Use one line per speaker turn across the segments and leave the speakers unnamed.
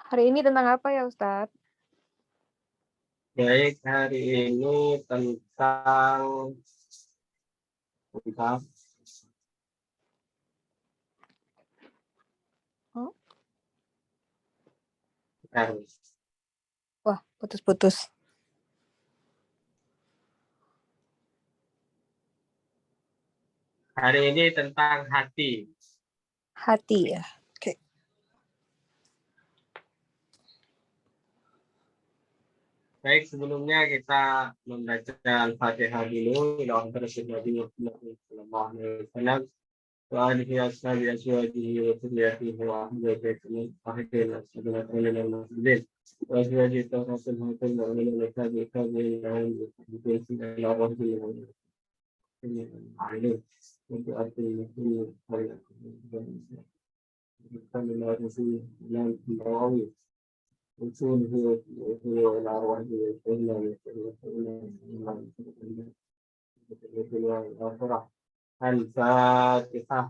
Hari ini tentang apa ya, Ustadz?
Baik, hari ini tentang
Oh,
eh,
wah, putus-putus.
hari ini tentang hati.
Hati ya. Oke.
Baik, sebelumnya kita membaca Al-Fatihah dulu. وآله وأصحابه أزواجه وذريته وأهل بيته وأهل السبيل من المسلمين وأزواجه توفاة كل من الكتاب كامل لهم بيت إلى ربهم عليه وتؤتي المسلمين كل ما رسول الله الراوي وصوله إلى روحه إلا الآخرة الفاتحة.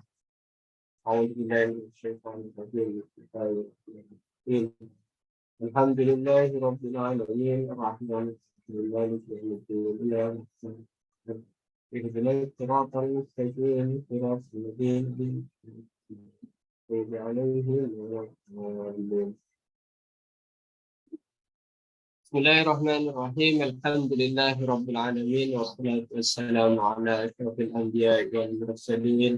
أعوذ بالله من الشيطان الرجيم. الحمد لله رب العالمين الرحمن الرحيم مالك يوم الدين اهدنا الصراط المستقيم صراط الذين أنعمت عليهم غير المغضوب عليهم. بسم الله الرحمن الرحيم الحمد لله رب العالمين والصلاة والسلام على أشرف الأنبياء والمرسلين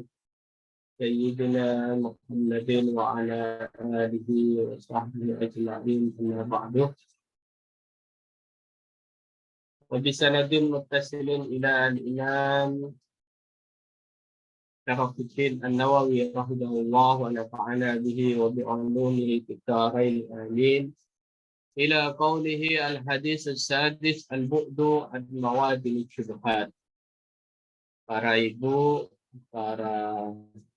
سيدنا محمد وعلى آله وصحبه أجمعين أما بعد وبسند متصل إلى الإمام شرف الدين النووي رحمه الله ونفعنا به وبعلومه في الدارين آمين إلى قوله الحديث السادس البعد عن مواد الشبهات. Para ibu, para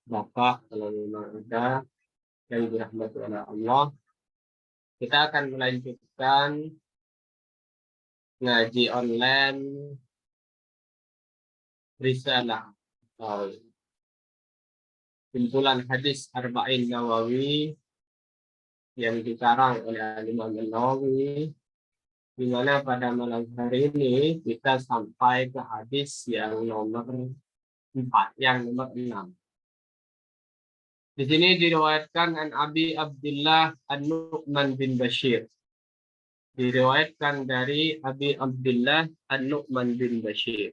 bapak, kalau memang ada yang dirahmati oleh Allah, kita akan melanjutkan ngaji online risalah atau kumpulan hadis Arba'in Nawawi yang dikarang oleh Imam Nawawi, di mana pada malam hari ini kita sampai ke hadis yang nomor 4, yang nomor 6. Di sini diriwayatkan an Abi Abdullah An-Nu'man bin Bashir. Diriwayatkan dari Abi Abdullah An-Nu'man bin Bashir.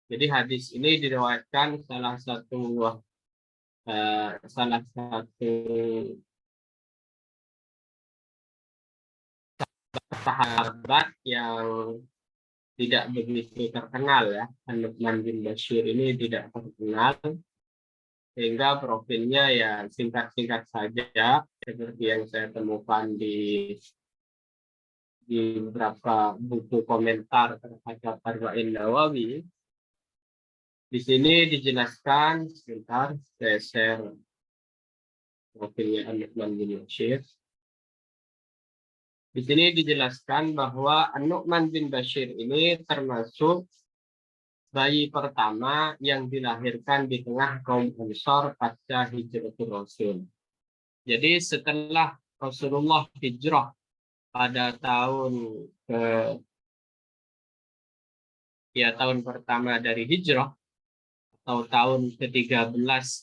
Jadi hadis ini diriwayatkan salah satu sahabat yang tidak begitu terkenal ya. An-Nu'man bin Bashir ini tidak terkenal, sehingga profilnya ya singkat-singkat saja seperti yang saya temukan di beberapa buku komentar terhadap Arba'in Nawawi. Di sini dijelaskan, sebentar saya share profilnya An-Nu'man bin Bashir. Di sini dijelaskan bahwa An-Nu'man bin Bashir ini termasuk bayi pertama yang dilahirkan di tengah kaum Ansar pasca hijratul Rasul. Jadi setelah Rasulullah hijrah pada tahun pertama dari hijrah atau tahun ke-13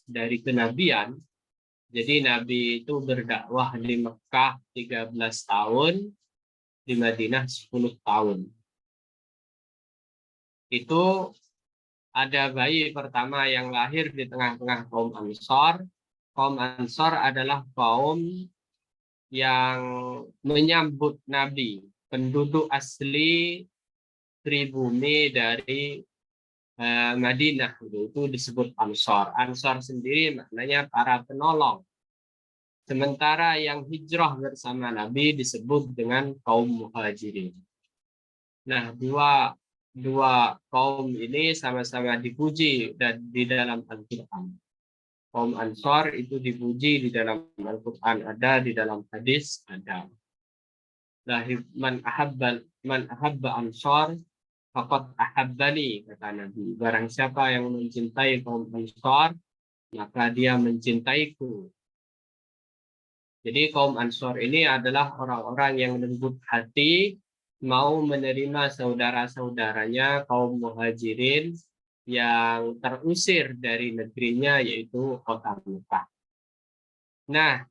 dari kenabian. Jadi Nabi itu berdakwah di Mekah 13 tahun, di Madinah 10 tahun. Itu ada bayi pertama yang lahir di tengah-tengah kaum Ansar. Kaum Ansar adalah kaum yang menyambut Nabi, penduduk asli pribumi dari Madinah, itu disebut Ansar. Ansar sendiri maknanya para penolong. Sementara yang hijrah bersama Nabi disebut dengan kaum Muhajirin. Nah, dua kaum ini sama-sama dipuji dan di dalam Al-Quran. Kaum Ansar itu dipuji di dalam Al-Quran ada, di dalam hadis ada. Man ahabba Ansar faqad ahabbani, kata Nabi. Barang siapa yang mencintai kaum Ansar, maka dia mencintaiku. Jadi kaum Ansor ini adalah orang-orang yang lembut hati, mau menerima saudara-saudaranya kaum Muhajirin yang terusir dari negerinya, yaitu kota Mekah. Nah,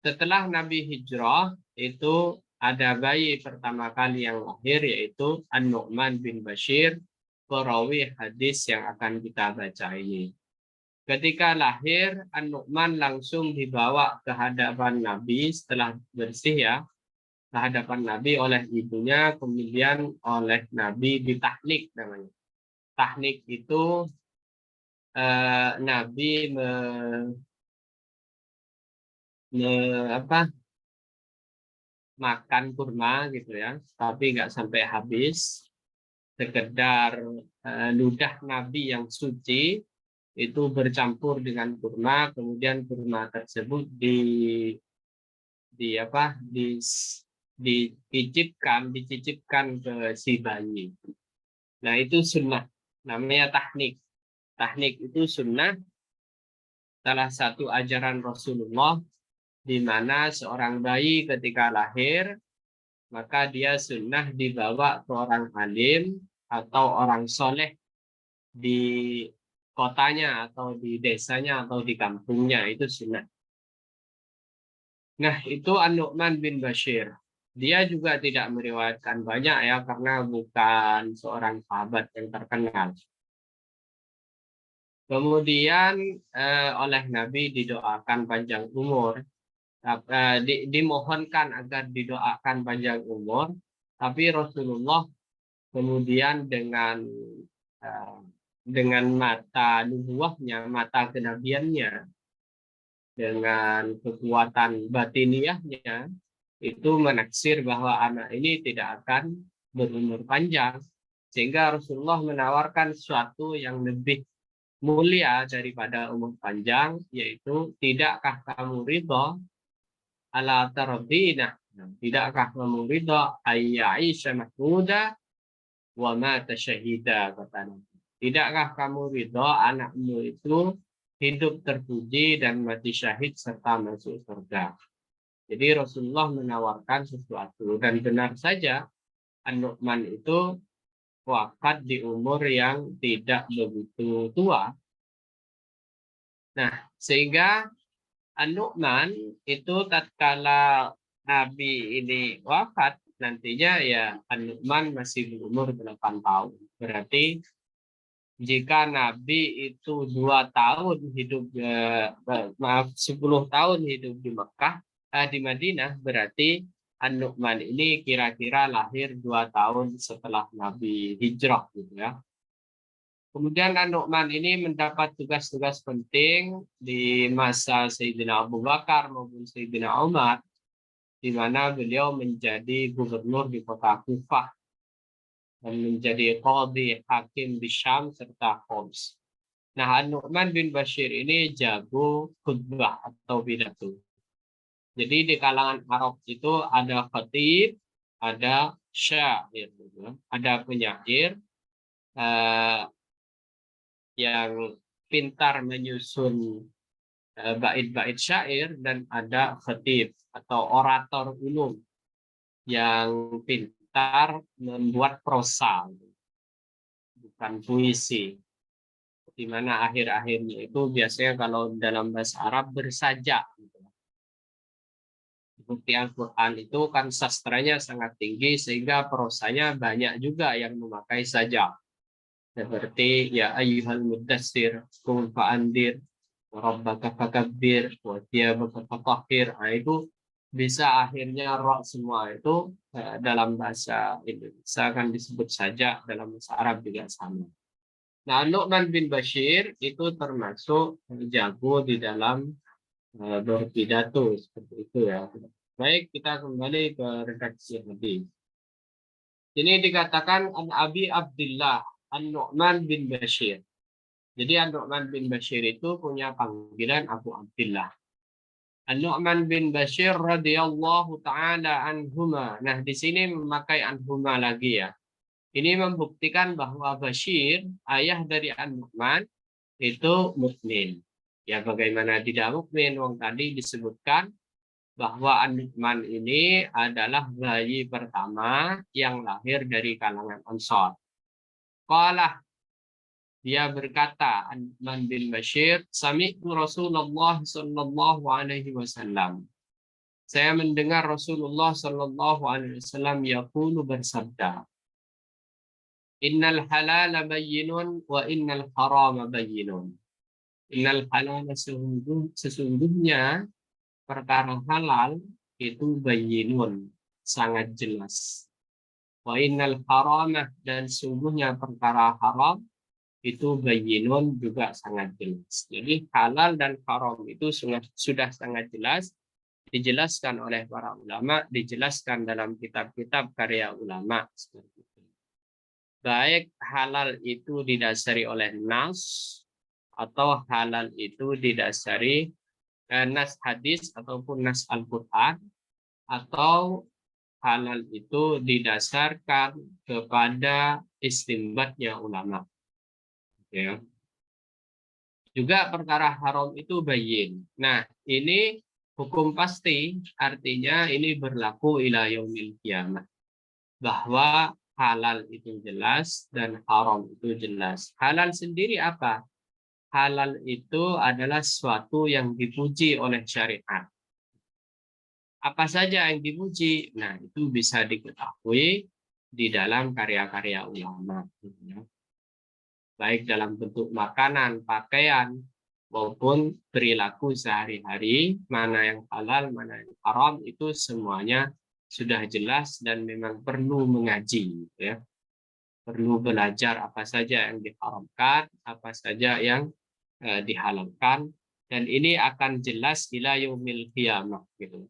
setelah Nabi hijrah, itu ada bayi pertama kali yang lahir, yaitu An-Nu'man bin Bashir, perawi hadis yang akan kita baca ini. Ketika lahir, An-Nu'man langsung dibawa ke hadapan Nabi setelah bersih ya, ke hadapan Nabi oleh ibunya, kemudian oleh Nabi ditahnik namanya. Tahnik itu Nabi makan kurma gitu ya, tapi nggak sampai habis, sekedar ludah Nabi yang suci itu bercampur dengan kurma, kemudian kurma tersebut dicicipkan ke si bayi. Nah, itu sunnah, namanya tahnik. Tahnik itu sunnah, salah satu ajaran Rasulullah, di mana seorang bayi ketika lahir, maka dia sunnah dibawa ke orang alim atau orang soleh di kotanya atau di desanya atau di kampungnya, itu sunnah. Nah, itu An-Nu'man bin Bashir. Dia juga tidak meriwayatkan banyak ya, karena bukan seorang sahabat yang terkenal. Kemudian oleh Nabi didoakan panjang umur, dimohonkan agar didoakan panjang umur, tapi Rasulullah kemudian dengan mata nubuahnya, mata kenabiannya, dengan kekuatan batiniahnya, itu menaksir bahwa anak ini tidak akan berumur panjang, sehingga Rasulullah menawarkan sesuatu yang lebih mulia daripada umur panjang, yaitu tidakkah kamu ridho ala tardina, tidakkah kamu ridho ayya'isha mahmuda wa mata syahida, kata Nabi. Tidakkah kamu ridho anakmu itu hidup terpuji dan mati syahid serta masuk surga. Jadi Rasulullah menawarkan sesuatu, dan benar saja An-Nu'man itu wafat di umur yang tidak begitu tua. Nah, sehingga An-Nu'man itu tatkala Nabi ini wafat, nantinya ya An-Nu'man masih berumur 8 tahun. Berarti jika Nabi itu 2 tahun hidup 10 tahun hidup di Mekah, di Madinah, berarti An-Nu'man ini kira-kira lahir 2 tahun setelah Nabi hijrah gitu ya. Kemudian An-Nu'man ini mendapat tugas-tugas penting di masa Sayyidina Abu Bakar maupun Sayyidina Umar, di mana beliau menjadi gubernur di kota Kufah dan menjadi qadhi hakim di Syam serta Homs. Nah, An-Nu'man bin Bashir ini jago khutbah atau pidato. Jadi di kalangan Arab itu ada khatib, ada syair, ada penyair yang pintar menyusun bait-bait syair, dan ada khatib atau orator umum yang pintar membuat prosa, bukan puisi, di mana akhir-akhirnya itu biasanya kalau dalam bahasa Arab bersajak. Bukti Al-Quran itu kan sastranya sangat tinggi, sehingga prosanya banyak juga yang memakai sajak. Seperti ya ayyuhal muddatsir qum fa'andir rabbaka fakabbir wa thiyabaka fatahhir. Nah, itu bisa akhirnya roh semua itu dalam bahasa Indonesia kan disebut saja, dalam bahasa Arab juga sama. Nah, Nu'man bin Bashir itu termasuk jago di dalam berpidato seperti itu ya. Baik, kita kembali ke redaksi hadis. Ini dikatakan an Abi Abdillah An-Nu'man bin Bashir. Jadi An-Nu'man bin Bashir itu punya panggilan Abu Abdillah. An-Nu'man bin Bashir radhiyallahu taala anhuma. Nah, di sini memakai anhuma lagi ya. Ini membuktikan bahwa Bashir, ayah dari An-Nu'man, itu mukmin. Ya, bagaimana tidak mukmin? Wong tadi disebutkan bahwa An-Nu'man ini adalah bayi pertama yang lahir dari kalangan Ansar. Qala, dia berkata, An-Nu'man bin Bashir, sami'tu Rasulullah sallallahu alaihi wasallam. Saya mendengar Rasulullah sallallahu alaihi wasallam yaqulu bersabda, Innal halala bayyinun wa innal harama bayyinun. Innal halala sesungguhnya perkara halal itu bayyinun, sangat jelas. Wa innal harama dan sungguhnya perkara haram itu bayyinun juga sangat jelas. Jadi halal dan haram itu sudah sangat jelas, dijelaskan oleh para ulama, dijelaskan dalam kitab-kitab karya ulama. Baik halal itu didasari oleh nas atau halal itu didasari nas hadis ataupun nas Al-Quran, atau halal itu didasarkan kepada istinbatnya ulama. Ya. Juga perkara haram itu bayyin. Nah, ini hukum pasti, artinya ini berlaku ila yaumil qiyamah. Bahwa halal itu jelas dan haram itu jelas. Halal sendiri apa? Halal itu adalah sesuatu yang dipuji oleh syariat. Apa saja yang dipuji? Nah, itu bisa diketahui di dalam karya-karya ulama. Baik dalam bentuk makanan, pakaian, maupun perilaku sehari-hari, mana yang halal, mana yang haram, itu semuanya sudah jelas dan memang perlu mengaji, ya. Perlu belajar apa saja yang diharamkan, apa saja yang dihalalkan, dan ini akan jelas ila yaumil qiyamah, gitu.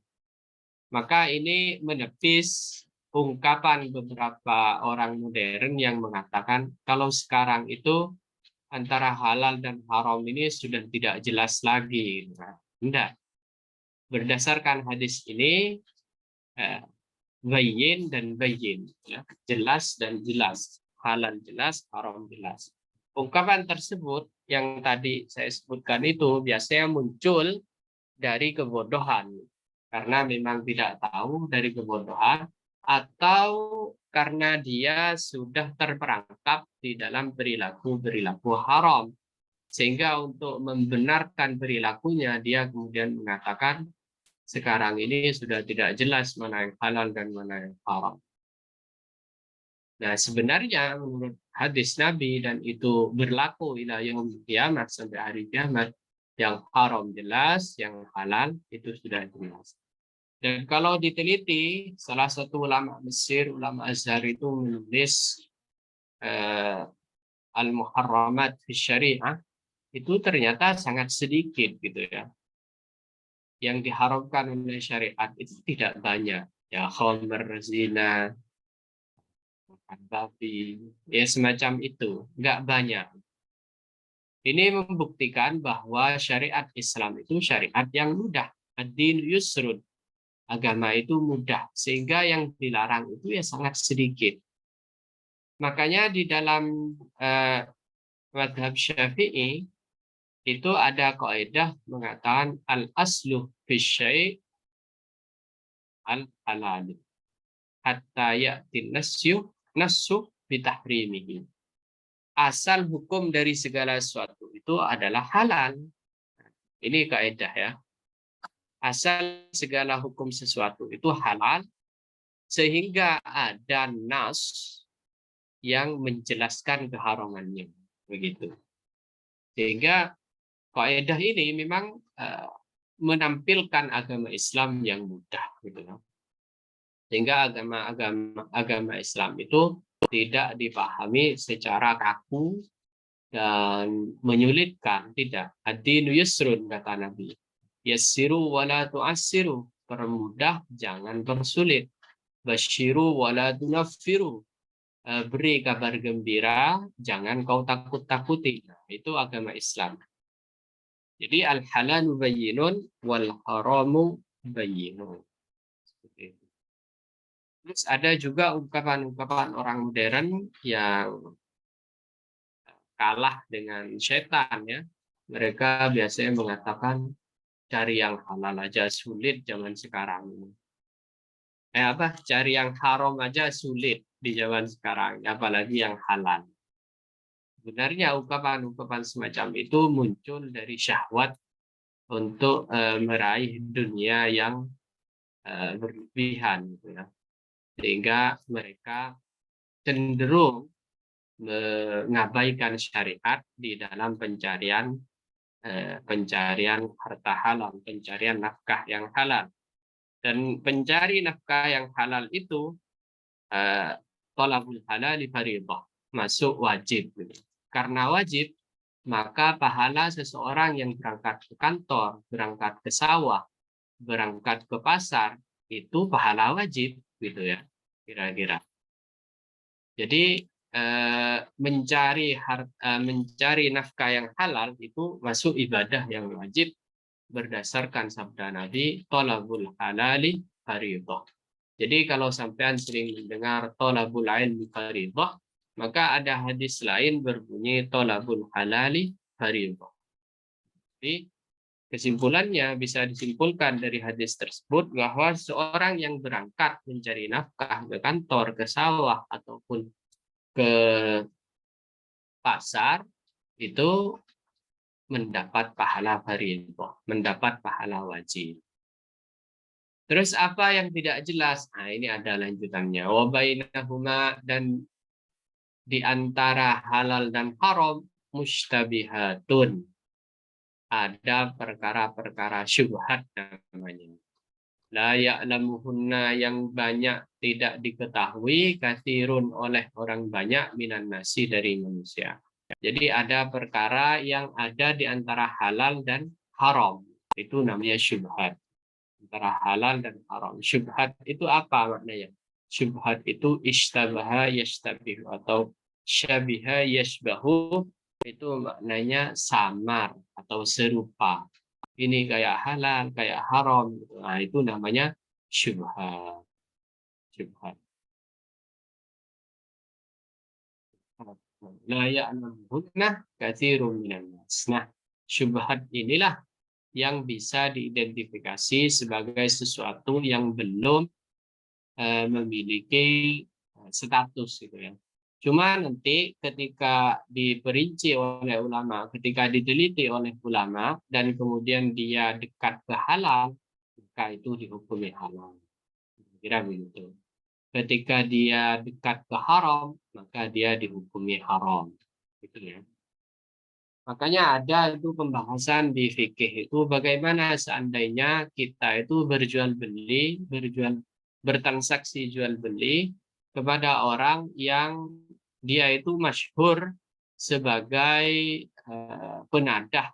Maka ini menepis ungkapan beberapa orang modern yang mengatakan kalau sekarang itu antara halal dan haram ini sudah tidak jelas lagi. Nah, tidak. Berdasarkan hadis ini, bayyin dan bayyin, ya, jelas dan jelas, halal jelas, haram jelas. Ungkapan tersebut yang tadi saya sebutkan itu biasanya muncul dari kebodohan, karena memang tidak tahu dari kebodohan, atau karena dia sudah terperangkap di dalam perilaku haram, sehingga untuk membenarkan perilakunya dia kemudian mengatakan sekarang ini sudah tidak jelas mana yang halal dan mana yang haram. Nah, sebenarnya menurut hadis Nabi, dan itu berlaku ila yaumil qiyamah, sampai hari kiamat, yang haram jelas, yang halal itu sudah jelas. Dan kalau diteliti, salah satu ulama Mesir, ulama Azhar itu menulis Al-Muharramat fi Syariah, itu ternyata sangat sedikit, gitu ya. Yang diharamkan oleh syariat itu tidak banyak. Ya, khamr, zina, makan babi, ya semacam itu, nggak banyak. Ini membuktikan bahwa syariat Islam itu syariat yang mudah. Ad-din yusrun. Agama itu mudah, sehingga yang dilarang itu ya sangat sedikit. Makanya di dalam mazhab Syafi'i itu ada kaidah mengatakan al-aslu fi syai' al-halal hatta ya'ti nassu bi tahrimihi. Asal hukum dari segala sesuatu itu adalah halal. Ini kaidah, ya. Asal segala hukum sesuatu itu halal sehingga ada nas yang menjelaskan keharamannya, begitu. Sehingga kaidah ini memang menampilkan agama Islam yang mudah, gitu. Sehingga agama Islam itu tidak dipahami secara kaku dan menyulitkan, tidak. Ad-dinu yusrun, kata Nabi. Yassiru wala tu'assiru, permudah jangan persulit. Basyiru wala tunaffiru, beri kabar gembira, jangan kau takut-takuti. Nah, itu agama Islam. Jadi al-halalu bayyinun wal haramu bayyinun. Terus ada juga ungkapan-ungkapan orang modern yang kalah dengan setan, ya. Mereka biasanya mengatakan cari yang halal aja sulit zaman sekarang ini. Cari yang haram aja sulit di zaman sekarang, apalagi yang halal. Sebenarnya ungkapan-ungkapan semacam itu muncul dari syahwat untuk meraih dunia yang berlebihan, gitu ya. Sehingga mereka cenderung mengabaikan syariat di dalam pencarian harta halal, pencarian nafkah yang halal. Dan pencari nafkah yang halal itu thalabul halali fardhah, masuk wajib. Karena wajib, maka pahala seseorang yang berangkat ke kantor, berangkat ke sawah, berangkat ke pasar, itu pahala wajib, gitu ya, kira-kira. Jadi mencari nafkah yang halal itu masuk ibadah yang wajib berdasarkan sabda Nabi, thalabul halali fardhah. Jadi kalau sampean sering mendengar thalabul ilmi fardhah, maka ada hadis lain berbunyi thalabul halali fardhah. Jadi kesimpulannya bisa disimpulkan dari hadis tersebut bahwa seorang yang berangkat mencari nafkah ke kantor, ke sawah, ataupun ke pasar itu mendapat pahala fardhah, mendapat pahala wajib. Terus apa yang tidak jelas? Nah, ini ada lanjutannya. Wa bainahuma, dan di antara halal dan haram mustabihatun. Ada perkara-perkara syubhat namanya. La ya'lamuhunna, yang banyak tidak diketahui, katsirun oleh orang banyak, minan nasi, dari manusia. Jadi ada perkara yang ada di antara halal dan haram. Itu namanya syubhat. Antara halal dan haram. Syubhat itu apa maknanya? Syubhat itu ishtabaha yashtabihu, atau syabiha yashbahu, itu maknanya samar atau serupa. Ini kayak halal, kayak haram. Nah, itu namanya syubhat. Syubhat. La ya'lamuhunna katsirun minan nas. Nah, syubhat inilah yang bisa diidentifikasi sebagai sesuatu yang belum memiliki status, gitu ya. Cuma nanti ketika diperinci oleh ulama, ketika diteliti oleh ulama, dan kemudian dia dekat ke halal, maka itu dihukumi halal. Kira begitu. Ketika dia dekat ke haram, maka dia dihukumi haram. Gitu ya. Makanya ada itu pembahasan di fikih itu bagaimana seandainya kita itu bertransaksi jual beli kepada orang yang dia itu masyhur sebagai penadah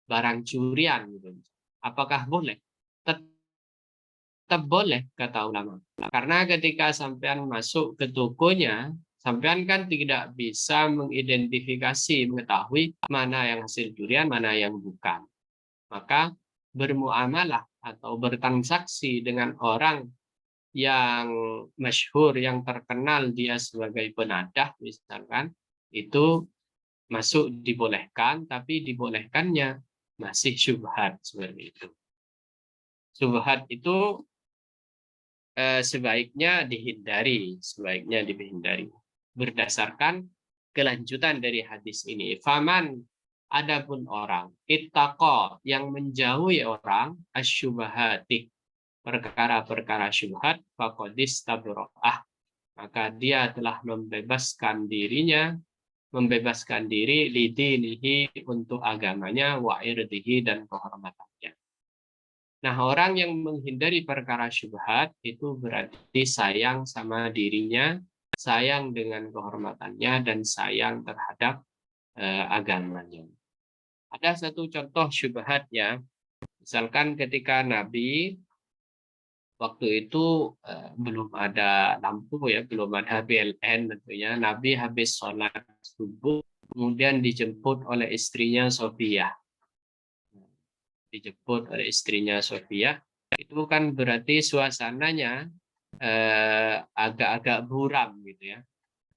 barang curian, gitu. Apakah boleh? Tetap boleh, kata ulama. Karena ketika sampean masuk ke tokonya, sampean kan tidak bisa mengidentifikasi, mengetahui mana yang hasil curian, mana yang bukan. Maka bermuamalah atau bertransaksi dengan orang yang masyhur, yang terkenal dia sebagai penadah misalkan, itu masuk dibolehkan, tapi dibolehkannya masih syubhat seperti itu. Syubhat itu sebaiknya dihindari, berdasarkan kelanjutan dari hadis ini. Faman, adapun orang ittaqa, yang menjauhi orang asyubhati, perkara-perkara syubhat, faqadis tabra'ah, maka dia telah membebaskan diri lidinihi, untuk agamanya, wa irdihi, dan kehormatannya. Nah, orang yang menghindari perkara syubhat itu berarti sayang sama dirinya, sayang dengan kehormatannya, dan sayang terhadap agamanya. Ada satu contoh syubhatnya, misalkan ketika Nabi waktu itu belum ada lampu ya, belum ada PLN tentunya. Nabi habis sholat subuh, kemudian dijemput oleh istrinya Sofia. Itu kan berarti suasananya agak-agak buram, gitu ya.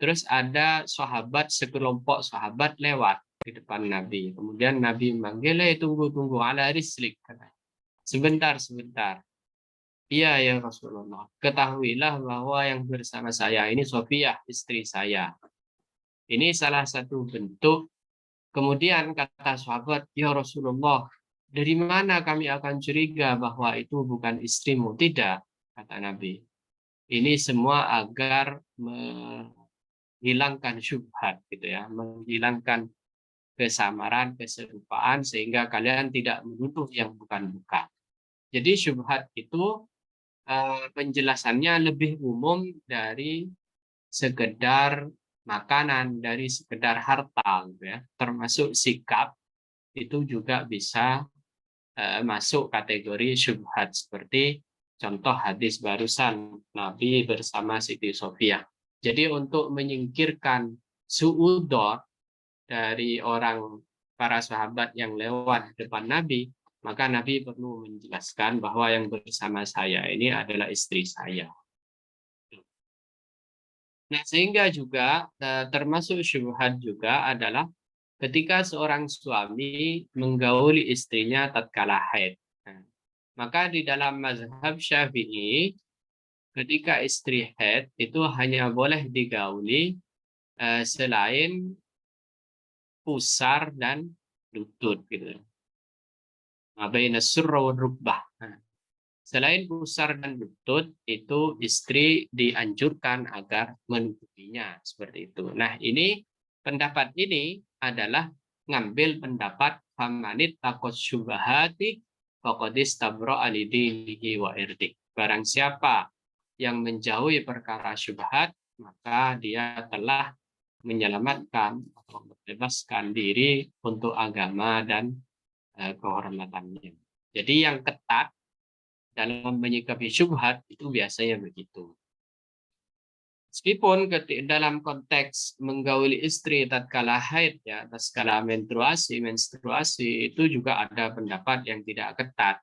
Terus ada sekelompok sahabat lewat di depan Nabi. Kemudian Nabi memanggil, tunggu ala rislik. Sebentar, sebentar. Iya ya Rasulullah. Ketahuilah bahwa yang bersama saya ini Sofiyah, istri saya. Ini salah satu bentuk. Kemudian kata sahabat, ya Rasulullah, dari mana kami akan curiga bahwa itu bukan istrimu? Tidak, kata Nabi. Ini semua agar menghilangkan syubhat, gitu ya, menghilangkan kesamaran, keserupaan, sehingga kalian tidak menuduh yang bukan-bukan. Jadi syubhat itu penjelasannya lebih umum dari sekedar makanan, dari sekedar harta, gitu ya. Termasuk sikap itu juga bisa masuk kategori syubhat, seperti contoh hadis barusan Nabi bersama Siti Sofia. Jadi untuk menyingkirkan suudor dari orang para sahabat yang lewat depan Nabi, maka Nabi perlu menjelaskan bahwa yang bersama saya ini adalah istri saya. Nah, sehingga juga termasuk syubhat juga adalah ketika seorang suami menggauli istrinya tatkala haid. Nah, maka di dalam mazhab Syafi'i, ketika istri haid itu hanya boleh digauli selain pusar dan lutut, gitu. Baina surra wa rukbah. Nah, selain pusar dan lutut, itu istri dianjurkan agar menutupinya seperti itu. Nah, ini pendapat ini adalah ngambil pendapat famanit takut syubahati faqadis tabro alidinihi wa irdi. Barang siapa yang menjauhi perkara syubhat, maka dia telah menyelamatkan atau membebaskan diri untuk agama dan kehormatannya. Jadi yang ketat dalam menyikapi syubhat itu biasanya begitu. Meskipun dalam konteks menggauli istri tatkala haid, ya, tatkala menstruasi itu juga ada pendapat yang tidak ketat.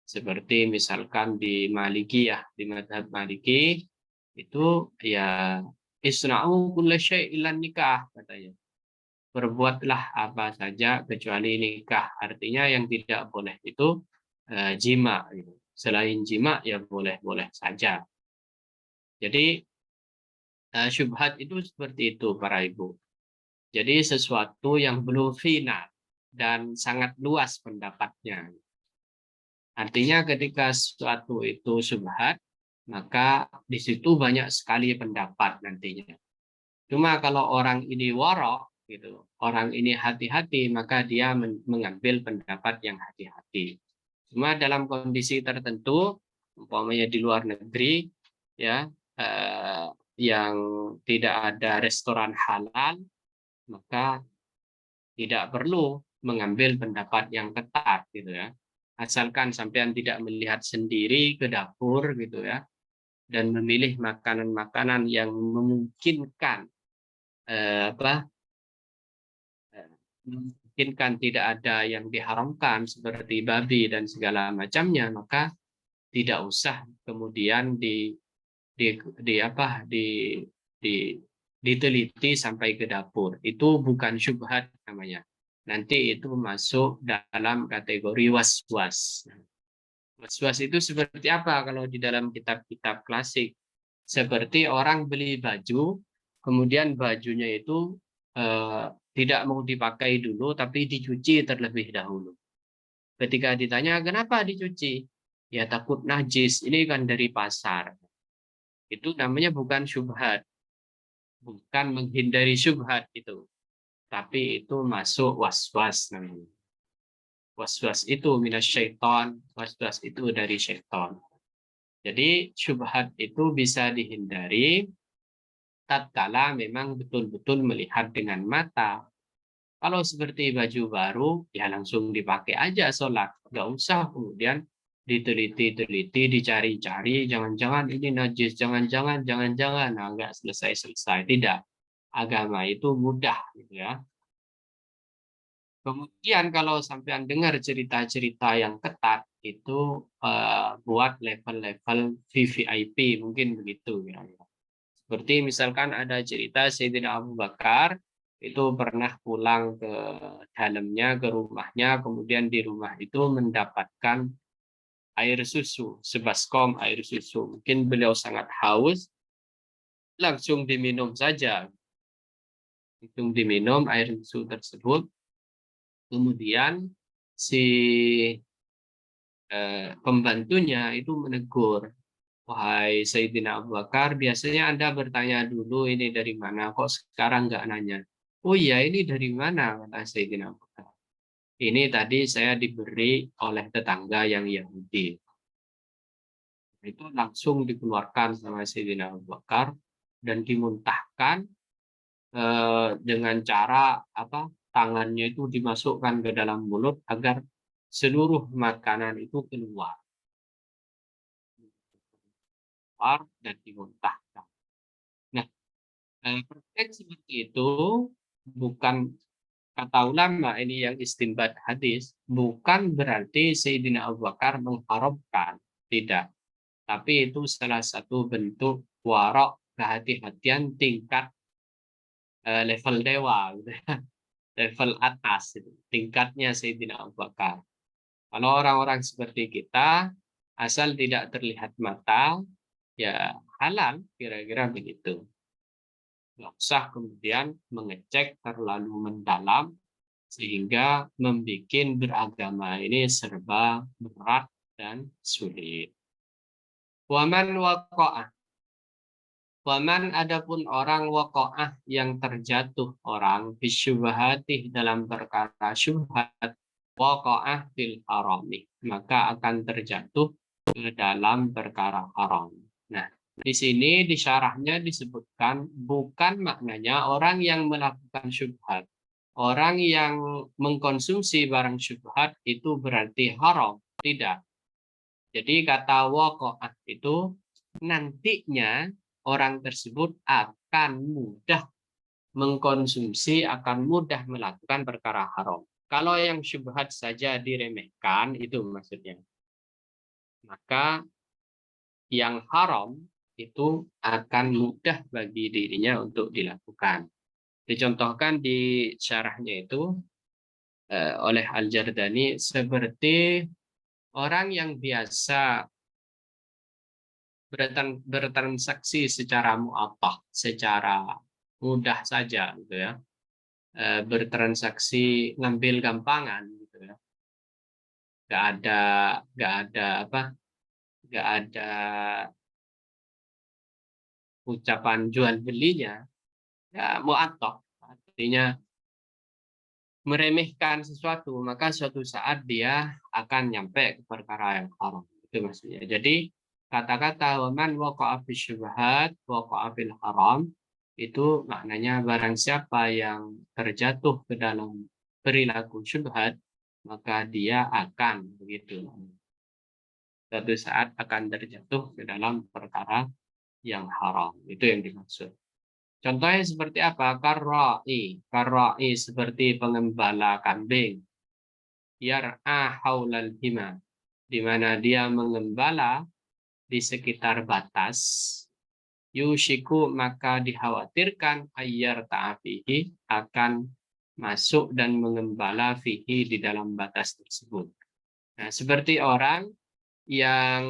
Seperti misalkan di Malikiyah, di mazhab Maliki itu ya isna'u kulla syai'in nikah, katanya. Berbuatlah apa saja kecuali nikah. Artinya yang tidak boleh itu jima. Gitu. Selain jima ya boleh-boleh saja. Jadi syubhat itu seperti itu para ibu. Jadi sesuatu yang belum final dan sangat luas pendapatnya. Artinya ketika sesuatu itu syubhat, maka di situ banyak sekali pendapat nantinya. Cuma kalau orang ini warok, gitu, orang ini hati-hati, maka dia mengambil pendapat yang hati-hati. Cuma dalam kondisi tertentu, umpamanya di luar negeri, ya, yang tidak ada restoran halal, maka tidak perlu mengambil pendapat yang ketat, gitu ya. Asalkan sampean tidak melihat sendiri ke dapur, gitu ya, dan memilih makanan-makanan yang memungkinkan memungkinkan tidak ada yang diharamkan seperti babi dan segala macamnya, maka tidak usah kemudian di diteliti sampai ke dapur. Itu bukan syubhat namanya. Nanti itu masuk dalam kategori was-was. Was-was itu seperti apa kalau di dalam kitab-kitab klasik? Seperti orang beli baju, kemudian bajunya itu tidak mau dipakai dulu, tapi dicuci terlebih dahulu. Ketika ditanya, kenapa dicuci? Ya takut najis, ini kan dari pasar. Itu namanya bukan syubhat. Bukan menghindari syubhat itu. Tapi itu masuk was-was namanya. Was-was itu minasyaiton, was-was itu dari syaitan. Jadi syubhat itu bisa dihindari tatkala memang betul-betul melihat dengan mata. Kalau seperti baju baru, ya langsung dipakai aja sholat. Nggak usah kemudian diteliti-teliti, dicari-cari, jangan-jangan ini najis, jangan-jangan, nah nggak selesai-selesai. Tidak. Agama itu mudah, gitu ya. Kemudian kalau sampean dengar cerita-cerita yang ketat, itu buat level-level VVIP, mungkin begitu. Ya. Seperti misalkan ada cerita Sayyidina Abu Bakar itu pernah pulang ke dalamnya, ke rumahnya, kemudian di rumah itu mendapatkan air susu, sebaskom air susu. Mungkin beliau sangat haus, langsung diminum saja. Langsung diminum air susu tersebut. Kemudian si pembantunya itu menegur, wahai Sayyidina Abu Bakar, biasanya Anda bertanya dulu ini dari mana, kok sekarang nggak nanya? Oh iya, ini dari mana, kata Sayyidina Abu Bakar. Ini tadi saya diberi oleh tetangga yang Yahudi. Itu langsung dikeluarkan sama Sayyidina Abu Bakar dan dimuntahkan dengan cara apa? Tangannya itu dimasukkan ke dalam mulut agar seluruh makanan itu keluar dan dimuntahkan. Nah, praktek seperti itu bukan, kata ulama ini yang istinbat hadis, bukan berarti Sayyidina Abu Bakar mengharamkan, tidak. Tapi itu salah satu bentuk warok, kehati-hatian tingkat level dewa, gitu ya. Level atas, itu. Tingkatnya Sayyidina Abu Bakar. Kalau orang-orang seperti kita, asal tidak terlihat mata, ya halal, kira-kira begitu. Nggak usah kemudian mengecek terlalu mendalam, sehingga membuat beragama ini serba berat dan sulit. Waman waqa'ah. Waman adapun orang waqa'ah yang terjatuh orang bisyubhati dalam perkara syubhat, waqa'ah fil harami, maka akan terjatuh ke dalam perkara haram. Nah, di sini di syarahnya disebutkan bukan maknanya orang yang melakukan syubhat. Orang yang mengkonsumsi barang syubhat itu berarti haram. Tidak. Jadi kata waqa'ah itu nantinya orang tersebut akan mudah mengkonsumsi, akan mudah melakukan perkara haram. Kalau yang syubhat saja diremehkan, itu maksudnya. Maka yang haram itu akan mudah bagi dirinya untuk dilakukan. Dicontohkan di syarahnya itu oleh Al-Jardani seperti orang yang biasa bertransaksi secara mu'attah, secara mudah saja gitu ya. Bertransaksi ngambil gampangan gitu ya. Nggak ada ucapan jual belinya, ya mu'attah. Artinya meremehkan sesuatu, maka suatu saat dia akan nyampe ke perkara yang haram. Itu maksudnya. Jadi kata-kata waman waqa'a fi syubhat waqa'a fil haram itu maknanya barang siapa yang terjatuh ke dalam perilaku syubhat, maka dia akan begitu. Suatu saat akan terjatuh ke dalam perkara yang haram. Itu yang dimaksud. Contohnya seperti apa? Karra'i seperti pengembala kambing. Yar'a haulal hima, di mana dia mengembala di sekitar batas. Yushiku, maka dikhawatirkan ayyar ta'afihi, akan masuk dan mengembala fihi di dalam batas tersebut. Nah, seperti orang yang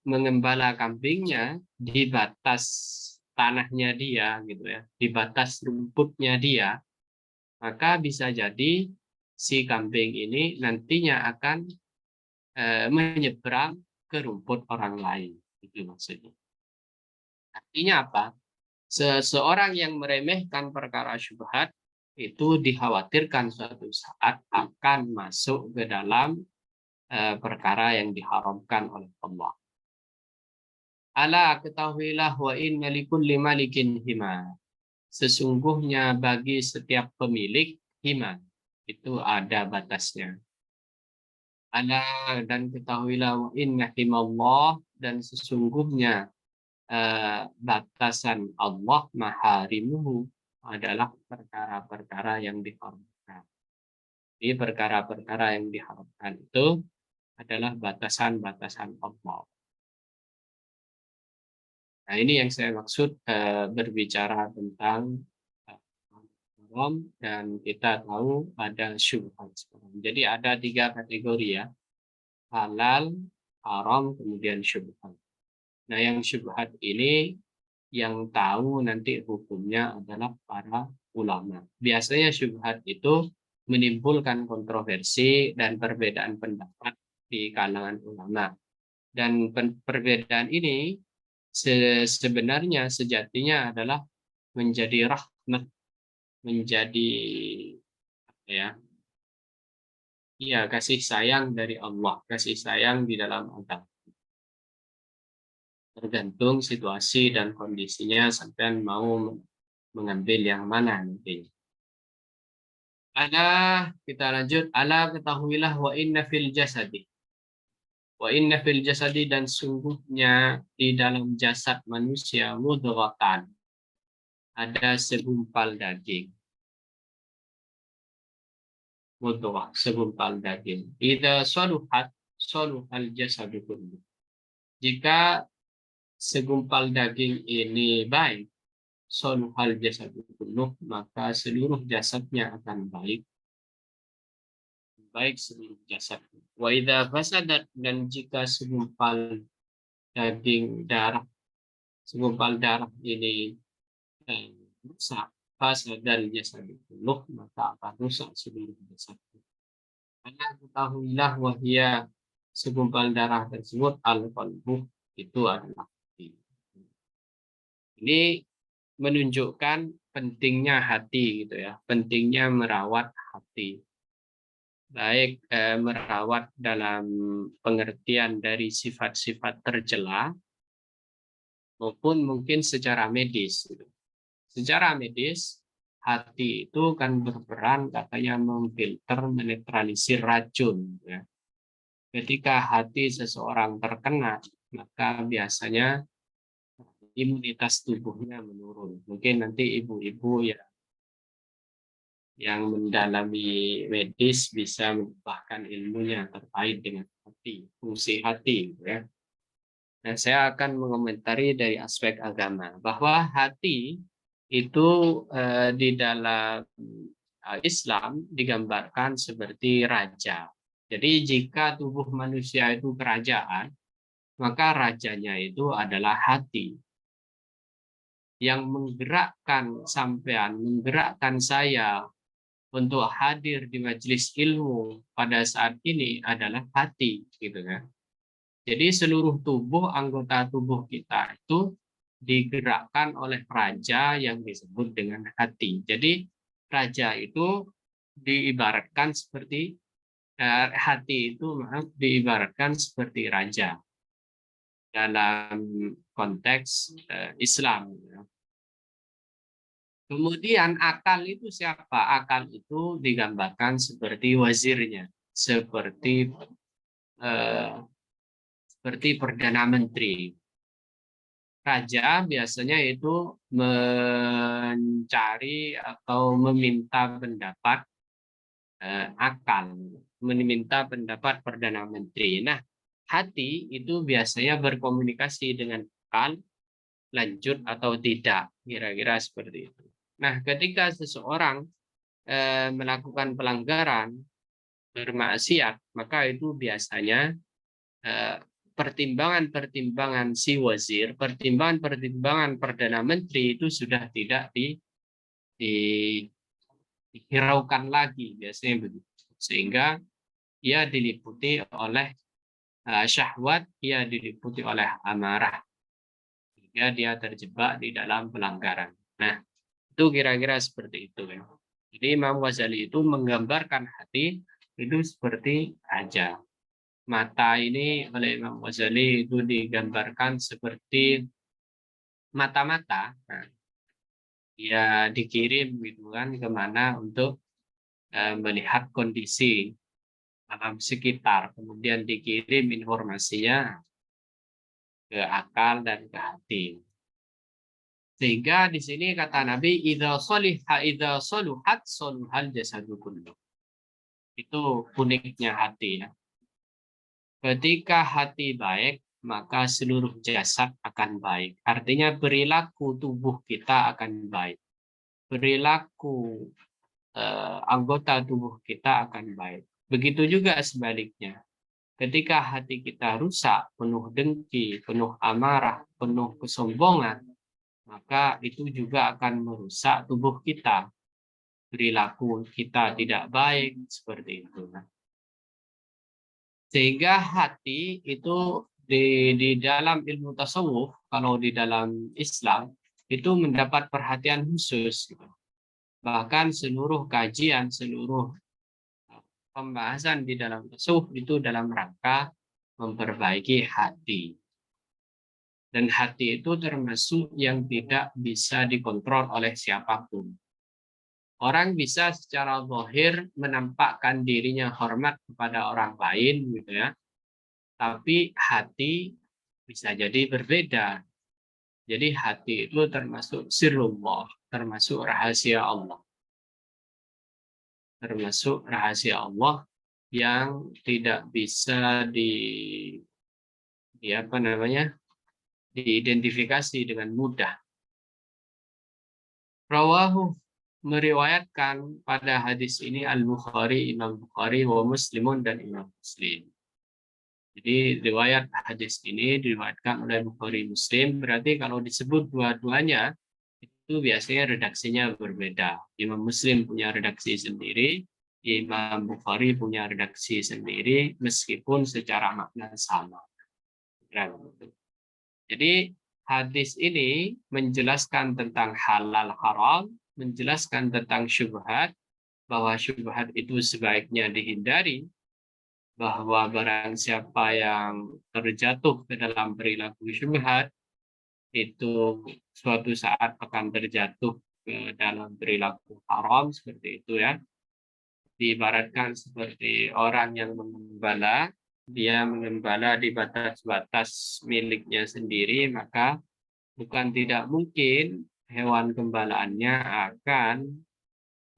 mengembala kambingnya di batas tanahnya dia gitu ya, di batas rumputnya dia, maka bisa jadi si kambing ini nantinya akan menyeberang ke rumput orang lain. Itu maksudnya. Artinya apa? Seseorang yang meremehkan perkara syubhat itu dikhawatirkan suatu saat akan masuk ke dalam perkara yang diharamkan oleh Allah. Ala ketahuilah wa inna likulli malikin hima. Sesungguhnya bagi setiap pemilik hima itu ada batasnya. Ala, dan ketahuilah wa inna himallah, dan sesungguhnya batasan Allah maharimuhu adalah perkara-perkara yang diharamkan. Jadi perkara-perkara yang diharamkan itu adalah batasan-batasan Allah. Nah, ini yang saya maksud berbicara tentang haram, dan kita tahu ada syubhat. Jadi ada 3 kategori ya. Halal, haram, kemudian syubhat. Nah, yang syubhat ini yang tahu nanti hukumnya adalah para ulama. Biasanya syubhat itu menimbulkan kontroversi dan perbedaan pendapat di kalangan ulama. Dan perbedaan ini sebenarnya sejatinya adalah menjadi rahmat, menjadi ya, iya kasih sayang dari Allah, kasih sayang di dalam agama. Tergantung situasi dan kondisinya sampai mau mengambil yang mana nanti. Kita lanjut. Ala ketahuilah wa inna fil jasadi. Wa inna fil jasadi dan sungguhnya di dalam jasad manusia mudghatan. Ada segumpal daging. Mudghah, segumpal daging. Idza saluhat saluhal jasadu kullu. Jika segumpal daging ini baik, saluhal jasadu kullu, maka seluruh jasadnya akan baik. Baik seluruh jasad. Wa idza fasadat dan jika segumpal darah ini rusak, fasadal jasad kullu, maka akan rusak seluruh jasad. Karena ketahuilah wahia segumpal darah tersebut al-qalbu, itu adalah hati. Ini menunjukkan pentingnya hati gitu ya, pentingnya merawat hati. Baik merawat dalam pengertian dari sifat-sifat tercela maupun mungkin secara medis. Secara medis, hati itu kan berperan katanya memfilter, menetralisir racun. Ya. Ketika hati seseorang terkena, maka biasanya imunitas tubuhnya menurun. Mungkin nanti ibu-ibu ya yang mendalami medis bisa menambahkan ilmunya terkait dengan hati, fungsi hati. Ya. Dan saya akan mengomentari dari aspek agama bahwa hati itu di dalam Islam digambarkan seperti raja. Jadi jika tubuh manusia itu kerajaan, maka rajanya itu adalah hati. Yang menggerakkan sampean, menggerakkan saya untuk hadir di majelis ilmu pada saat ini adalah hati, gitu kan. Jadi seluruh tubuh, anggota tubuh kita itu digerakkan oleh raja yang disebut dengan hati. Jadi raja itu diibaratkan seperti hati itu diibaratkan seperti raja dalam konteks Islam. Kemudian akal itu siapa? Akal itu digambarkan seperti wazirnya, seperti perdana menteri. Raja biasanya itu mencari atau meminta pendapat akal, meminta pendapat perdana menteri. Nah, hati itu biasanya berkomunikasi dengan akal, lanjut atau tidak, kira-kira seperti itu. Nah, ketika seseorang melakukan pelanggaran, bermaksiat, maka itu biasanya pertimbangan-pertimbangan si wazir, pertimbangan-pertimbangan perdana menteri itu sudah tidak dihiraukan lagi, biasanya begitu. Sehingga ia diliputi oleh syahwat, ia diliputi oleh amarah, sehingga dia terjebak di dalam pelanggaran. Nah, itu kira-kira seperti itu. Ya. Jadi Imam Ghazali itu menggambarkan hati itu seperti raja. Mata ini oleh Imam Ghazali itu digambarkan seperti mata-mata. Nah, dia dikirim gitu kan kemana untuk melihat kondisi alam sekitar, kemudian dikirim informasinya ke akal dan ke hati. Sehingga di sini kata Nabi, idza saluhat saluhal jasadu kullu. Itu uniknya hati ya. Ketika hati baik, maka seluruh jasad akan baik. Artinya perilaku tubuh kita akan baik. Perilaku anggota tubuh kita akan baik. Begitu juga sebaliknya. Ketika hati kita rusak, penuh dengki, penuh amarah, penuh kesombongan, maka itu juga akan merusak tubuh kita. Perilaku kita tidak baik, seperti itu. Sehingga hati itu di dalam ilmu tasawuf, kalau di dalam Islam, itu mendapat perhatian khusus. Bahkan seluruh kajian, seluruh pembahasan di dalam tasawuf itu dalam rangka memperbaiki hati. Dan hati itu termasuk yang tidak bisa dikontrol oleh siapapun. Orang bisa secara zahir menampakkan dirinya hormat kepada orang lain, gitu ya. Tapi hati bisa jadi berbeda. Jadi hati itu termasuk sirrullah, termasuk rahasia Allah. Termasuk rahasia Allah yang tidak bisa diidentifikasi dengan mudah. Rawahu, meriwayatkan pada hadis ini Al-Bukhari, Imam Bukhari, wa Muslimun, dan Imam Muslim. Jadi riwayat hadis ini diriwayatkan oleh Bukhari Muslim, berarti kalau disebut dua-duanya itu biasanya redaksinya berbeda. Imam Muslim punya redaksi sendiri, Imam Bukhari punya redaksi sendiri, meskipun secara makna sama. Jadi hadis ini menjelaskan tentang halal haram, menjelaskan tentang syubhat, bahwa syubhat itu sebaiknya dihindari, bahwa barang siapa yang terjatuh ke dalam perilaku syubhat, itu suatu saat akan terjatuh ke dalam perilaku haram, seperti itu ya. Diibaratkan seperti orang yang mengembala, dia mengembala di batas-batas miliknya sendiri, maka bukan tidak mungkin hewan gembalaannya akan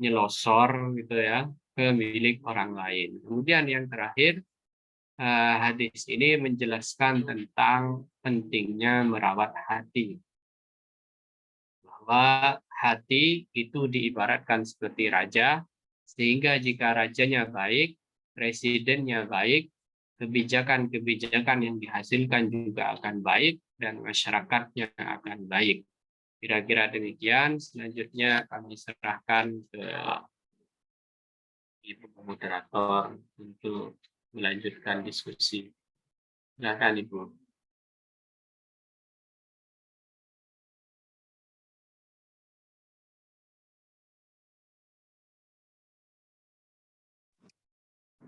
nyelosor gitu ya ke milik orang lain. Kemudian yang terakhir, hadis ini menjelaskan tentang pentingnya merawat hati. Bahwa hati itu diibaratkan seperti raja, sehingga jika rajanya baik, presidennya baik, kebijakan-kebijakan yang dihasilkan juga akan baik, dan masyarakatnya akan baik. Kira-kira demikian. Selanjutnya kami serahkan ke Ibu moderator untuk melanjutkan diskusi. Silakan Ibu.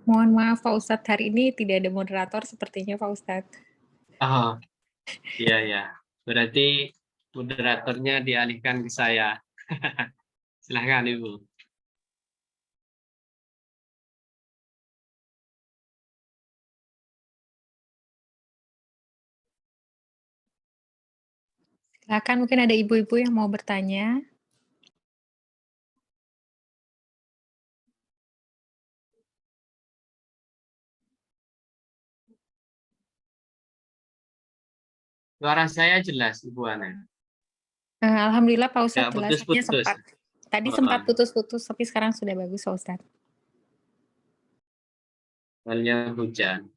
Mohon maaf Pak Ustadz, hari ini tidak ada moderator sepertinya Pak Ustadz.
Oh, iya ya. Berarti moderatornya dialihkan ke saya. Silakan Ibu.
Silakan, mungkin ada ibu-ibu yang mau bertanya.
Suara saya jelas, Ibu Ana.
Alhamdulillah Pak
Ya,
Ustadz jelas.
putus-putus.
Tadi
Oh,
sempat putus-putus, tapi sekarang sudah bagus Pak Ustadz.
soalnya hujan.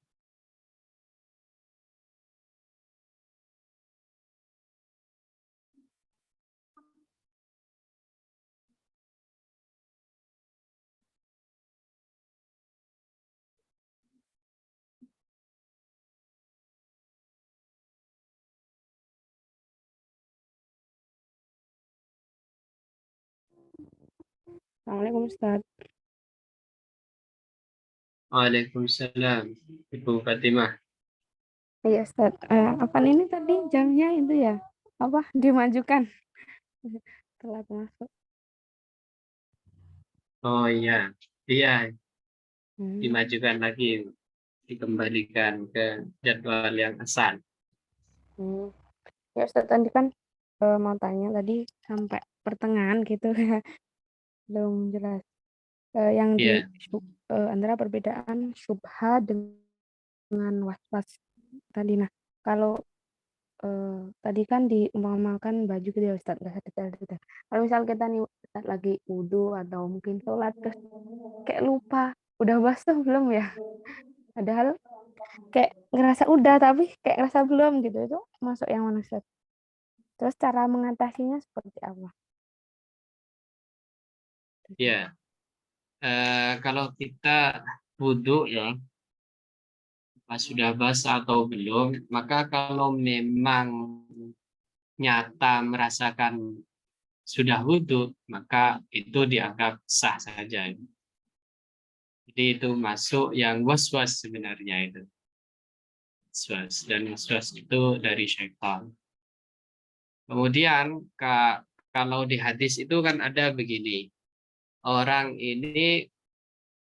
Assalamualaikum Ustaz.
Waalaikumsalam, Ibu Fatimah.
Iya Ustaz. Apa ini tadi jamnya itu ya? Apa dimajukan? Telat masuk.
Oh iya, iya,
Hmm.
dimajukan lagi, dikembalikan ke jadwal yang asal.
Hmm. Ya Ustaz, tadi kan mau tanya tadi sampai pertengahan gitu ya. Belum jelas. Yang di
Iya.
antara perbedaan syubhat dengan was-was tadi. Nah, kalau tadi kan diumpamakan baju gitu ya Ustaz, nggak detail-detail. Kalau misal kita nih Ustaz lagi wudu atau mungkin sholat terus kayak lupa, udah basuh belum ya? Padahal kayak ngerasa udah tapi kayak ngerasa belum gitu, itu masuk yang mana Ustaz? Terus cara mengatasinya seperti apa?
Ya, kalau kita wudhu ya, pas sudah basah atau belum, maka kalau memang nyata merasakan sudah wudhu, maka itu dianggap sah saja. Jadi itu masuk yang was-was sebenarnya itu. Was-was. Dan was-was itu dari syaitan. Kemudian kalau di hadis itu kan ada begini. Orang ini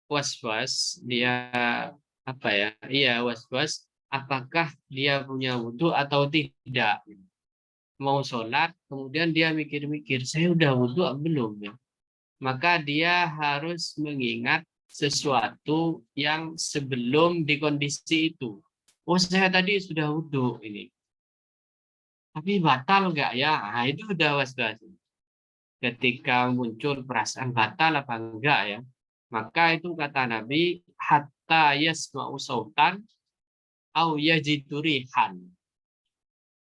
was-was, dia apa ya? Iya, was-was. Apakah dia punya wudhu atau tidak? Mau sholat, kemudian dia mikir-mikir, saya udah wudhu belum ya? Maka dia harus mengingat sesuatu yang sebelum di kondisi itu. Oh, saya tadi sudah wudhu ini. Tapi batal nggak ya? Nah, itu udah was-was. Ketika muncul perasaan batal apa enggak ya, maka itu kata Nabi, hatta yasma'u sautan au yajidu rihan.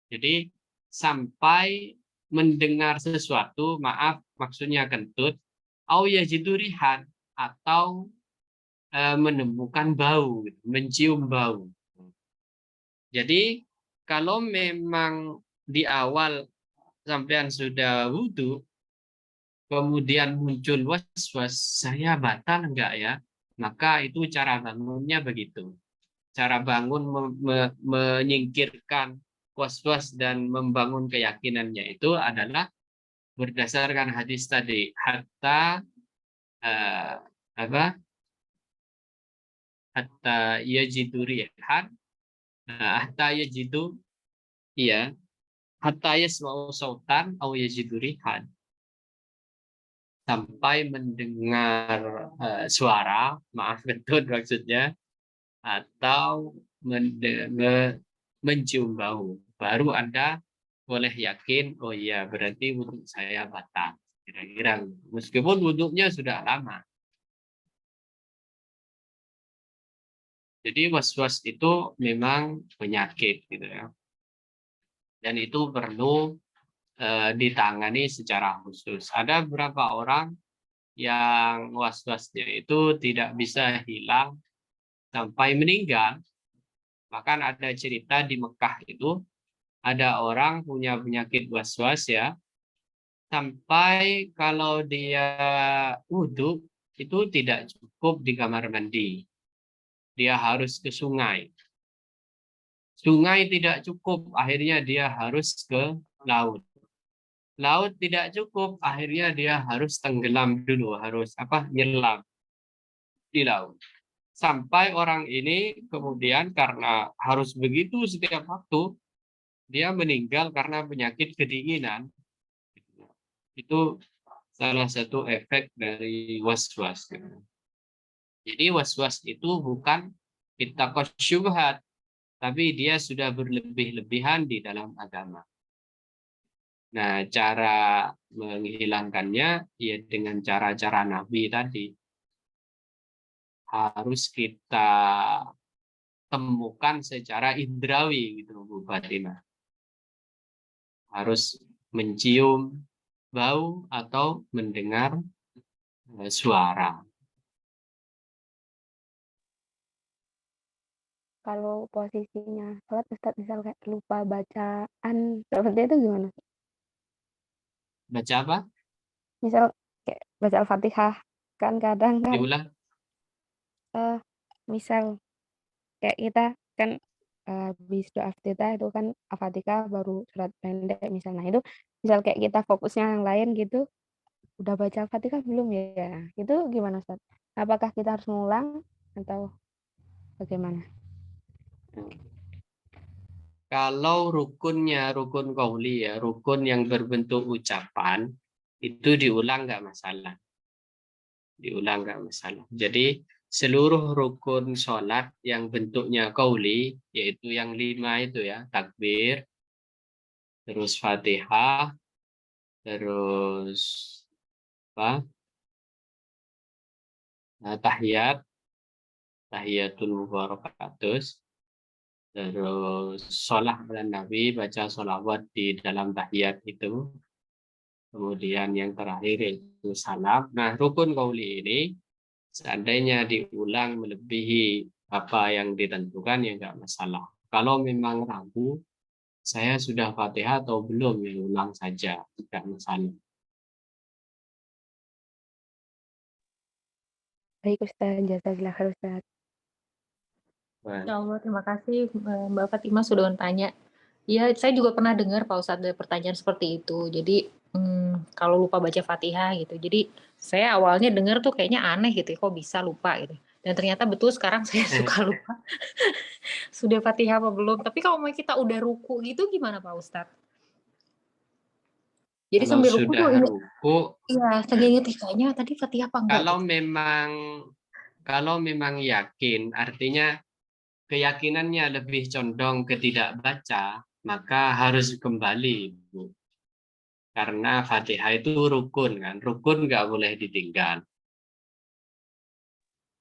Jadi sampai mendengar sesuatu, maaf maksudnya kentut, au yajidu rihan, atau menemukan bau, mencium bau. Jadi kalau memang di awal sampean sudah wudhu, kemudian muncul was-was, saya batal enggak ya? Maka itu cara bangunnya begitu. Cara bangun menyingkirkan was-was dan membangun keyakinannya itu adalah berdasarkan hadis tadi. Hatta eh, apa? Hatta yajidu rihan, hatta yajidu, iya, hatta yasma'u sautan au yajidu rihan, sampai mendengar suara, maaf betul maksudnya, atau mencium bau, baru Anda boleh yakin, oh iya berarti wudhu saya batal. Kira-kira meskipun wudhunya sudah lama. Jadi was-was itu memang penyakit gitu ya. Dan itu perlu ditangani secara khusus. Ada beberapa orang yang was-wasnya itu tidak bisa hilang sampai meninggal. Bahkan ada cerita di Mekah itu, ada orang punya penyakit was-was ya, sampai kalau dia wudhu itu tidak cukup di kamar mandi. Dia harus ke sungai. Sungai tidak cukup, akhirnya dia harus ke laut. Laut tidak cukup, akhirnya dia harus tenggelam dulu, harus nyelam di laut. Sampai orang ini kemudian karena harus begitu setiap waktu, dia meninggal karena penyakit kedinginan. Itu salah satu efek dari was-was. Jadi was-was itu bukan ittaqas syubhat, tapi dia sudah berlebih-lebihan di dalam agama. Nah, cara menghilangkannya ya dengan cara-cara Nabi tadi. Harus kita temukan secara indrawi gitu Bu Fatima. Harus mencium bau atau mendengar suara.
Kalau posisinya sholat Ustaz misal kayak lupa bacaan seperti itu gimana?
Baca apa?
Misal kayak baca Al-Fatihah, kan kadang kan
Diulang.
misal kayak kita kan habis doa iftitah itu kan Al-Fatihah baru surat pendek misalnya. Nah, itu misal kayak kita fokusnya yang lain gitu, udah baca Al-Fatihah belum ya? Itu gimana Ustaz? Apakah kita harus ngulang atau bagaimana?
Kalau rukunnya rukun qauli ya, rukun yang berbentuk ucapan, itu diulang nggak masalah. Diulang nggak masalah. Jadi seluruh rukun sholat yang bentuknya qauli, yaitu yang 5 itu ya, takbir, terus Fatihah, terus apa? Tahiyat, tahiyatul mubarakatus, terus sholat dan Nabi, baca sholawat di dalam tahiyat itu, kemudian yang terakhir itu salam. Nah, rukun qauli ini seandainya diulang melebihi apa yang ditentukan ya nggak masalah. Kalau memang ragu, saya sudah Fatihah atau belum, ya ulang saja, tidak masalah.
Baik Ustaz, jazakallah khair Ustaz.
Ya Allah, terima kasih Mbak Fatimah sudah bertanya. Ya, saya juga pernah dengar Pak Ustadz ada pertanyaan seperti itu. Jadi kalau lupa baca Fatihah gitu. Jadi saya awalnya dengar tuh kayaknya aneh gitu, kok bisa lupa gitu. Dan ternyata betul sekarang saya suka lupa. Sudah Fatihah apa belum? Tapi kalau kita udah ruku gitu gimana Pak Ustadz? Jadi
Kalau
sambil ruku
sudah
tuh ini,
ruku,
iya, saya ingat kayaknya tadi Fatihah apa enggak
kalau
gitu.
memang yakin, artinya keyakinannya lebih condong ke tidak baca, maka harus kembali, Bu. Karena Fatihah itu rukun kan, rukun nggak boleh ditinggal.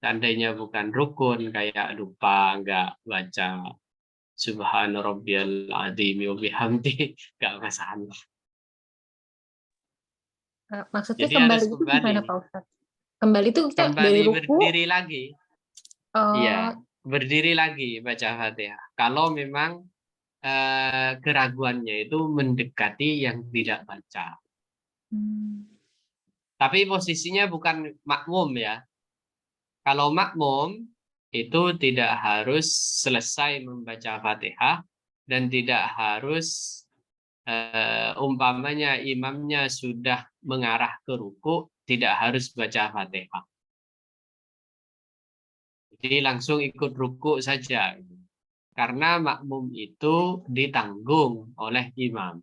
Seandainya bukan rukun, kayak lupa nggak baca Subhana rabbiyal azim wa bihamdi, nggak masalah.
Maksudnya
Jadi
kembali
harus
itu gimana
kembali.
Pak Ustadz? Kembali itu kita dari
Kembali
ruku,
berdiri lagi.
oh,
Iya, berdiri lagi baca Fatihah. Kalau memang keraguannya itu mendekati yang tidak baca. Tapi posisinya bukan makmum ya. Kalau makmum itu tidak harus selesai membaca Fatihah dan tidak harus umpamanya imamnya sudah mengarah ke ruku, tidak harus baca Fatihah. Jadi langsung ikut ruku saja. Karena makmum itu ditanggung oleh imam.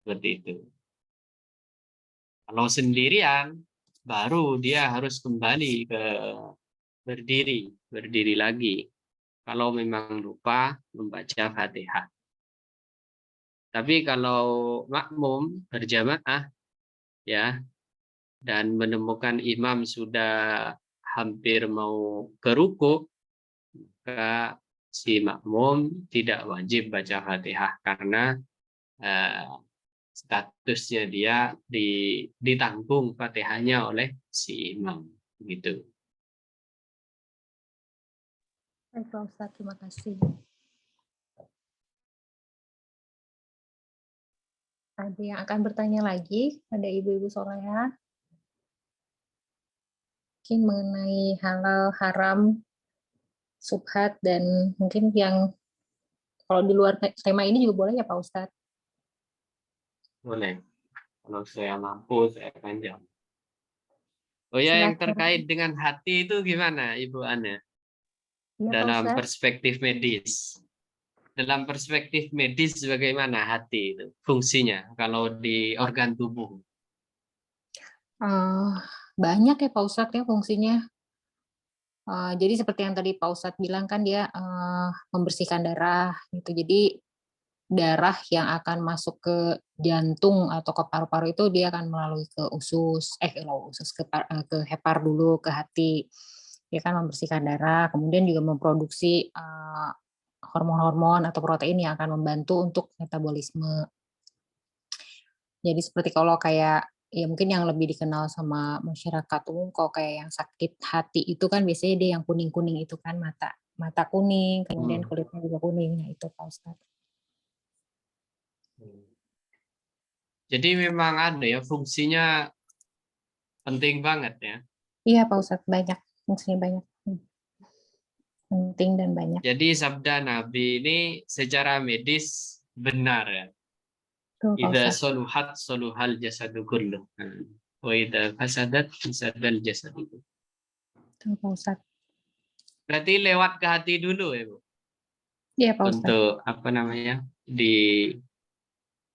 Seperti itu. Kalau sendirian, baru dia harus kembali ke berdiri lagi. Kalau memang lupa membaca Fatihah. Tapi kalau makmum berjamaah, ya, dan menemukan imam sudah hampir mau ke ruku, maka si makmum tidak wajib baca Fatihah karena statusnya dia ditanggung Fatihahnya oleh si imam gitu.
baik Pak Ustadz, terima kasih. Ada yang akan bertanya lagi pada ibu-ibu soleha? Mungkin mengenai halal, haram, subhat, dan mungkin yang kalau di luar tema ini juga boleh ya Pak Ustadz?
Boleh. Kalau saya mampu, saya akan jawab. Oh ya, yang
Silakan.
terkait dengan hati itu gimana, Ibu Ana?
Iya Pak
Dalam
Ustadz.
perspektif medis. Dalam perspektif medis, bagaimana hati itu fungsinya kalau di organ tubuh?
Banyak ya Pak Ustadz ya fungsinya. Jadi seperti yang tadi Pak Ustadz bilang kan dia membersihkan darah gitu. Jadi darah yang akan masuk ke jantung atau ke paru-paru itu dia akan melalui ke usus, ke hepar dulu ke hati. Dia kan membersihkan darah, kemudian juga memproduksi hormon-hormon atau protein yang akan membantu untuk metabolisme. Jadi seperti kalau kayak ya mungkin yang lebih dikenal sama masyarakat umum kalau kayak yang sakit hati itu kan biasanya dia yang kuning-kuning itu kan mata kuning, kemudian kulitnya juga kuning. Nah, itu Pak Ustadz.
Jadi memang ada ya fungsinya penting banget ya.
Iya Pak Ustadz, banyak fungsinya banyak. Penting dan banyak.
Jadi sabda Nabi ini secara medis benar ya.
Tuh, Pak
Idza
Ustadz.
soluhat soluhal jasadu kulluh. Wa idza fasadat fasadal jasadu.
Tuh, Pak Ustadz.
Berarti lewat ke hati dulu ya, Bu.
Iya Pak Ustadz.
Untuk apa namanya?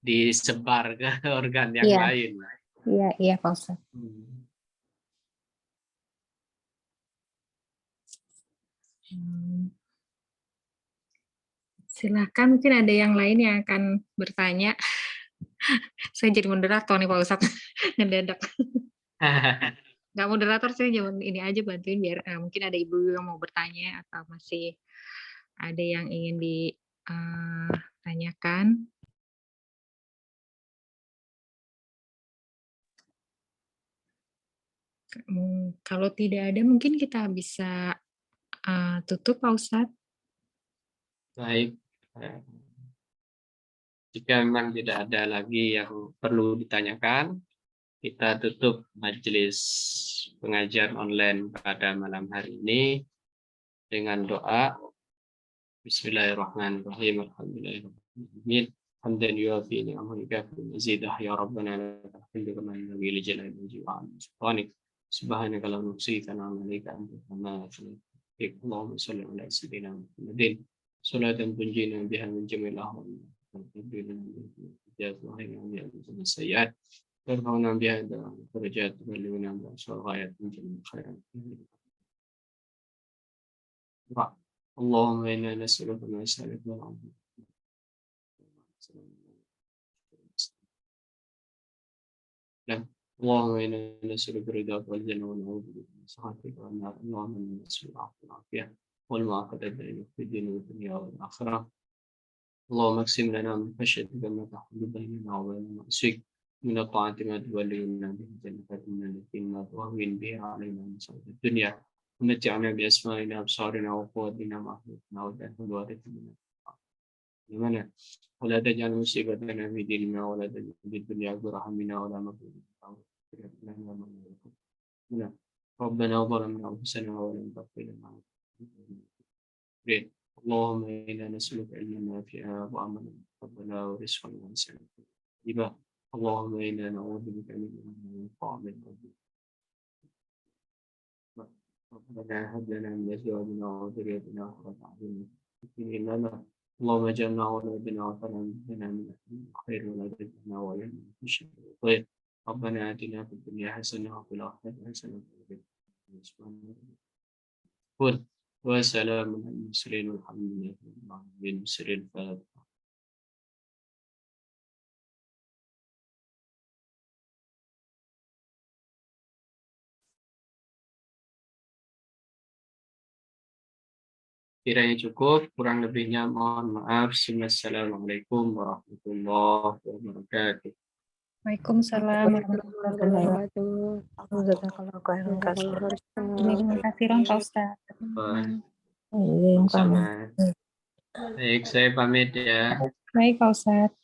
Disebar ke organ yang
Iya.
lain.
Iya Pak Ustadz. Silakan mungkin ada yang lain yang akan bertanya. Saya jadi moderator nih Pak Ustadz. Ngedadak. Nggak moderator, saya cuma ini aja bantuin biar mungkin ada ibu yang mau bertanya atau masih ada yang ingin ditanyakan? Kalau tidak ada mungkin kita bisa tutup Pak Ustadz.
Baik. Jika memang tidak ada lagi yang perlu ditanyakan, kita tutup majelis pengajian online pada malam hari ini dengan doa. Bismillahirrahmanirrahim. Alhamdulillahirrahmanirrahim. Hamdan yuafi ni'amahu yukafi mazidah ya Rabbana la tahmil kama yanbaghi li jalali wajhika wa 'azimi sultanik. Subhanaka la nuhsi thana'an 'alaika anta kama asnayta. Allahumma shalli 'ala sayyidina Muhammadin salatan tunjina biha min jami'il ahwal wa tuqina biha min sayyi'at. Warfa'na biha darajat wa lana biha ghayat min jami'il khairat. اللهم إنا نسألك ما يسألك والعافية. اللهم إنا نسألك رضاك والجنة ونعوذ بك من سخطك والنار. اللهم إنا نسألك العفو والعافية والمعافاة في الدين والدنيا والآخرة. اللهم اقسم لنا من خشيتك ما تحول بيننا وبين معصيتك، من الطاعة ما تبلغنا به جنتك، من اليقين ما تهون به علينا مصائب الدنيا، ومتعنا بأسمائنا وأبصارنا وقواتنا ما أحييتنا واجعله الوارث منا ولا تجعل مصيبتنا في ديننا ولا تجعل في الدنيا أكبر همنا ولا مبلغ علمنا. ربنا ظلمنا أنفسنا ولم تغفر لنا اللهم إنا نسألك علما نافعا وعملا متقبلا ورزقا واسعا طيبا. اللهم إنا نعوذ بك من ينفع من ربنا هب لنا من أزواجنا وذريتنا قرة أعين واجعلنا اللهم اجعلنا أولادنا وطنا لنا من خير ولادنا وعلمنا في شر الخير. ربنا آتنا في الدنيا حسنة وفي الآخرة حسنة وقنا وسلام على المرسلين والحمد لله رب العالمين. بسر الفاتحة. Kiranya cukup, kurang lebihnya mohon maaf. Assalamualaikum warahmatullahi wabarakatuh.
Waalaikumsalam warahmatullahi wabarakatuh. Terima kasih Pak Ustadz.
Sama. Baik, saya pamit ya.
Baik Pak Ustadz.